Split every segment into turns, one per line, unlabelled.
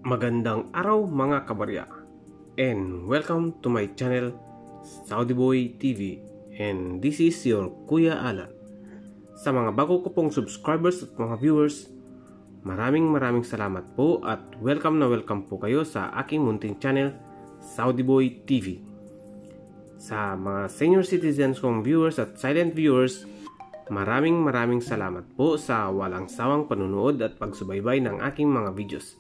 Magandang araw mga kabarya, and welcome to my channel Saudi Boy TV, and this is your Kuya Alan. Sa mga bago ko pong subscribers at mga viewers, maraming salamat po at welcome po kayo sa aking munting channel Saudi Boy TV. Sa mga senior citizens kong viewers at silent viewers, maraming salamat po sa walang sawang panunood at pagsubaybay ng aking mga videos.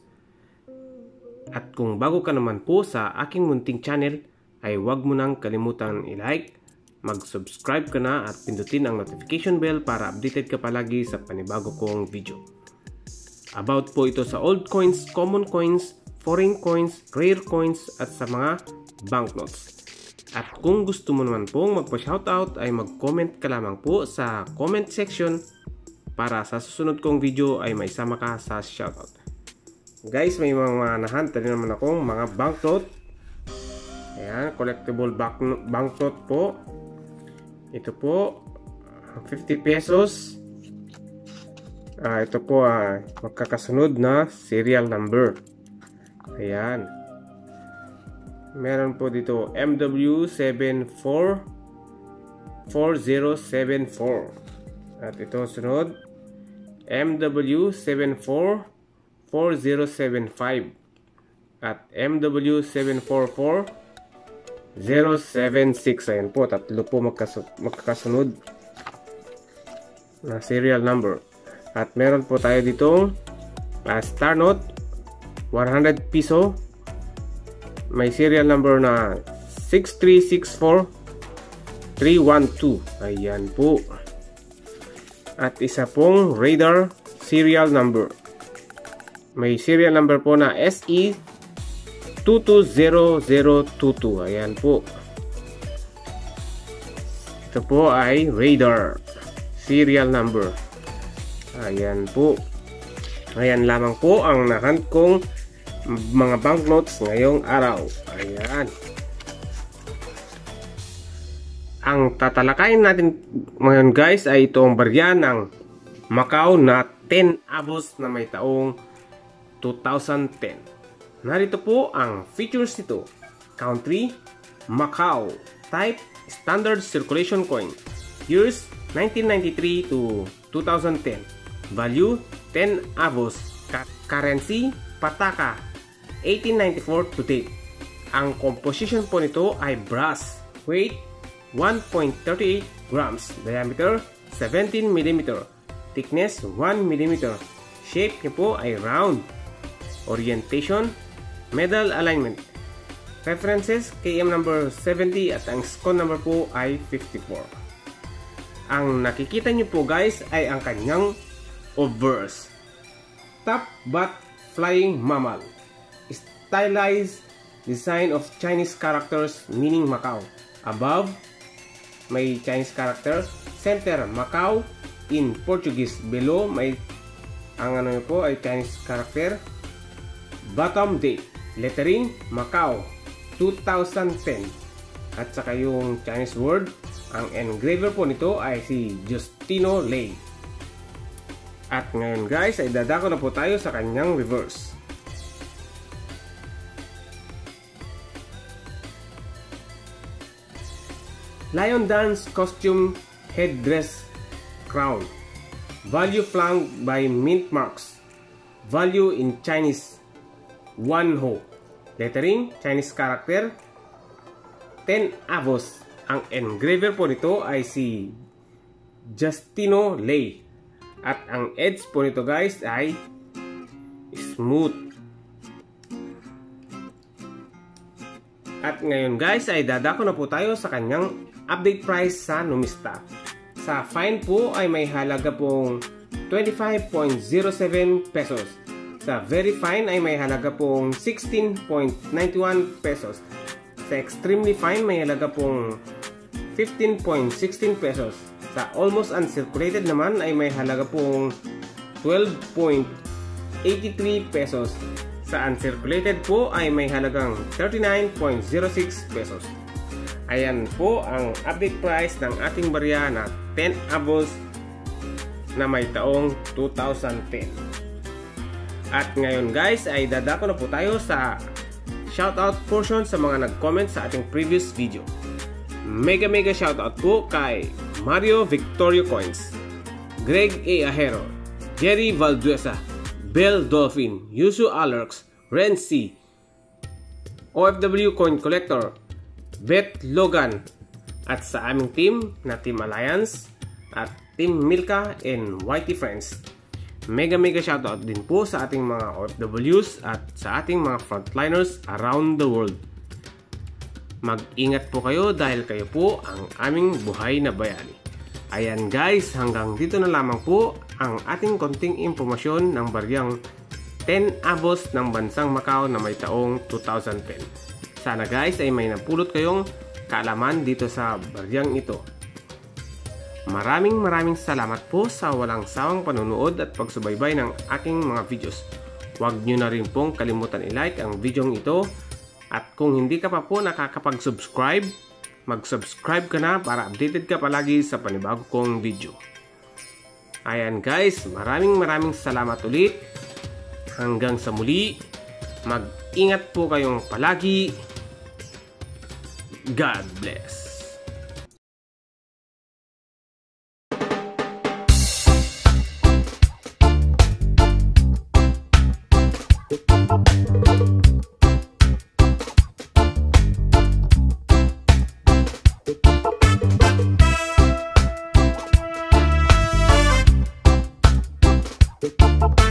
At kung bago ka naman po sa aking munting channel, ay huwag mo nang kalimutan i-like, mag-subscribe ka na at pindutin ang notification bell para updated ka palagi sa panibago kong video. About po ito sa old coins, common coins, foreign coins, rare coins at sa mga banknotes. At kung gusto mo naman pong magpa-shoutout ay mag-comment ka lamang po sa comment section para sa susunod kong video ay may sama ka sa shoutout. Guys, may mga nahunt rin naman akong mga banknote. Ayan, collectible banknote po. Ito po 50 pesos. Ito po magkakasunod na serial number. Ayan. Meron po dito MW744074. At ito sunod MW744075 at MW744076. Ayan po, tatlo po magkakasunod na serial number. At meron po tayo ditong star note 100 piso, may serial number na 6364312. Ayan po. At isa pong radar serial number, may serial number po na SE220022. Ayan po. Ito po ay radar serial number. Ayan po. Ayan lamang po ang nahunt kong mga banknotes ngayong araw. Ayan. Ang tatalakayin natin ngayon guys ay itong barya ng Macau na 10 Avos na may taong 2010. Narito po ang features nito. Country, Macau. Type, Standard Circulation Coin. Years, 1993 to 2010. Value, 10 Avos. Currency, Pataka, 1894 to date. Ang composition po nito ay brass. Weight, 1.38 grams. Diameter, 17 mm. Thickness, 1 mm. Shape niya po ay round. Orientation, medal alignment. References, KM number 70 at ang SCON number po ay 54. Ang nakikita nyo po guys ay ang kanyang obverse. Top bat flying mammal. Stylized design of Chinese characters meaning Macau. Above, may Chinese character. Center, Macau in Portuguese. Below, may ang ano po ay Chinese character. Bottom date, lettering Macau 2010 at saka yung Chinese word. Ang engraver po nito ay si Justino Lei. At ngayon guys ay dadako na po tayo sa kanyang reverse. Lion dance costume, headdress, crown. Value flanked by mint marks. Value in Chinese 1 ho. Lettering, Chinese character, 10 Avos. Ang engraver po nito ay si Justino Lei. At ang edge po nito guys ay smooth. At ngayon guys ay dadako na po tayo sa kanyang update price sa Numista. Sa fine po ay may halaga pong 25.07 pesos. Sa very fine ay may halaga pong 16.91 pesos. Sa extremely fine may halaga pong 15.16 pesos. Sa almost uncirculated naman ay may halaga pong 12.83 pesos. Sa uncirculated po ay may halagang 39.06 pesos. Ayan po ang update price ng ating barya na 10 Avos na may taong 2010. At ngayon guys ay dadako na po tayo sa shoutout portion sa mga nag-comment sa ating previous video. Mega shoutout po kay Mario Victorio Coins, Greg A. Ahero, Jerry Valduesa, Bell Dolphin, Yusu Alerx, Renzi, OFW Coin Collector, Beth Logan, at sa aming team na Team Alliance at Team Milka and YT Friends. Mega shoutout din po sa ating mga OFWs at sa ating mga frontliners around the world. Mag-ingat po kayo dahil kayo po ang aming buhay na bayani. Ayan guys, hanggang dito na lamang po ang ating konting impormasyon ng baryang 10 Avos ng bansang Macau na may taong 2010. Sana guys ay may napulot kayong kaalaman dito sa baryang ito. Maraming salamat po sa walang sawang panunood at pagsubaybay ng aking mga videos. Huwag nyo na rin pong kalimutan i-like ang video ito. At kung hindi ka pa po nakakapag-subscribe, mag-subscribe ka na para updated ka palagi sa panibago kong video. Ayan guys, maraming salamat ulit. Hanggang sa muli, mag-ingat po kayong palagi. God bless.
We'll be right back.